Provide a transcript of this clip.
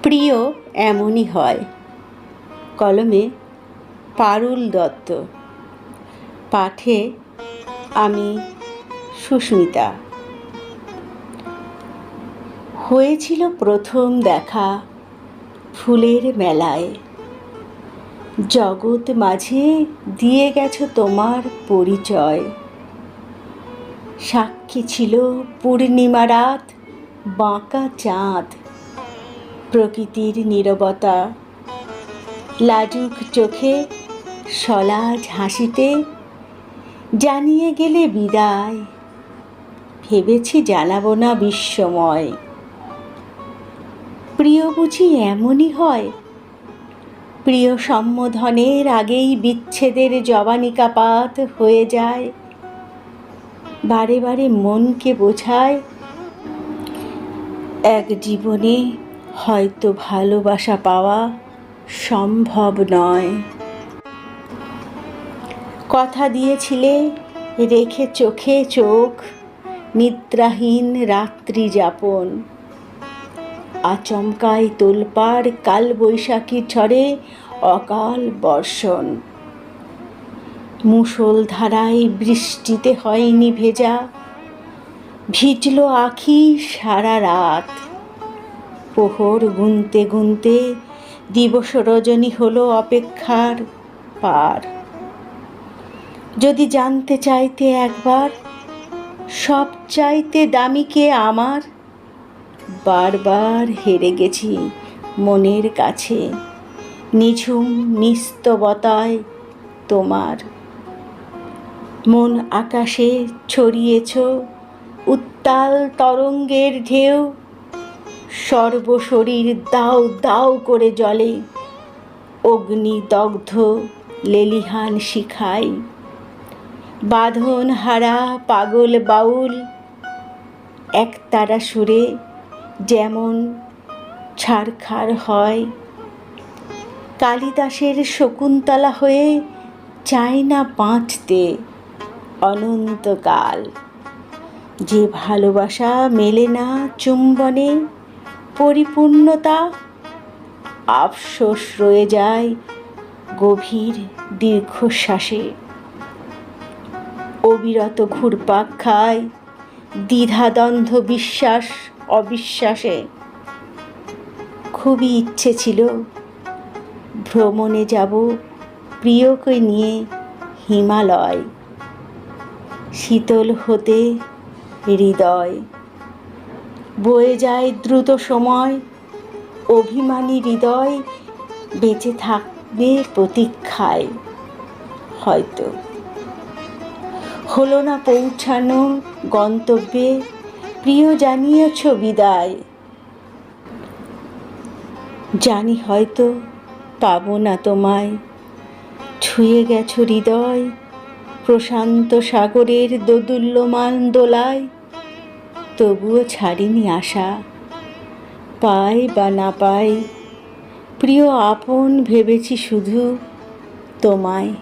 প্রিয় এমনই হয়। কলমে পারুল দত্ত, পাঠে আমি সুস্মিতা। হয়েছিল প্রথম দেখা ফুলের মেলায়, জগৎ মাঝে দিয়ে গেছো তোমার পরিচয়। সাক্ষী ছিল পূর্ণিমা রাত, বাঁকা চাঁদ, প্রকৃতির নীরবতা। লাজুক চোখে সলাজ হাসিতে জানিয়ে গেলে বিদায়। ভেবেছি জানাবো না বিস্ময়। প্রিয় বুঝি এমনই হয়, প্রিয় সম্বোধনের আগেই বিচ্ছেদের জবানিকাপাত হয়ে যায়। বারে বারে মনকে বোঝায়, এক জীবনে হয়তো ভালোবাসা পাওয়া সম্ভব নয়। কথা দিয়েছিলে রেখে চোখে চোখ, নিদ্রাহীন রাত্রি যাপন। আচমকায় তোলপাড় কালবৈশাখীর ঝড়ে অকাল বর্ষণ। মুষলধারায় বৃষ্টিতে হয়নি ভেজা, ভিজল আঁখি সারা রাত। প্রহর গুনতে গুনতে দিবস রজনী হলো অপেক্ষার পার। যদি জানতে চাইতে একবার, সব চাইতে দামি কে আমার, বারবার হেরে গেছি মনের কাছে নিঝুম নিস্তবতায় তোমার। মন আকাশে ছড়িয়েছ উত্তাল তরঙ্গের ঢেউ, সর্বশরীর দাউ দাউ করে জ্বলে অগ্নিদগ্ধ লেলিহান শিখায়। বাঁধন হারা পাগল বাউল একতারা সুরে যেমন ছারখার হয়। কালিদাসের শকুন্তলা হয়ে চায় না বাঁচতে অনন্তকাল। যে ভালোবাসা মেলে না চুম্বনে পরিপূর্ণতা, আফসোস রয়ে যায় গভীর দীর্ঘশ্বাসে। অবিরত ঘুরপাক খায় দ্বিধাদ্বন্দ্ব বিশ্বাস অবিশ্বাসে। খুবই ইচ্ছে ছিল ভ্রমণে যাব প্রিয়কে নিয়ে হিমালয়। শীতল হতে হৃদয় বয়ে যায় দ্রুত সময়, অভিমানী হৃদয় বেঁচে থাকবে প্রতীক্ষায়। হয়তো হলো না পৌঁছানো গন্তব্যে, প্রিয় জানিয়েছ বিদায়। জানি হয়তো পাবো না তোমায়, ছুঁয়ে গেছো হৃদয় প্রশান্ত সাগরের দোদুল্যমান দোলায়। তবুও ছাড়িনি আশা, পাই বা না পাই প্রিয় আপন ভেবেছি শুধু তোমায়।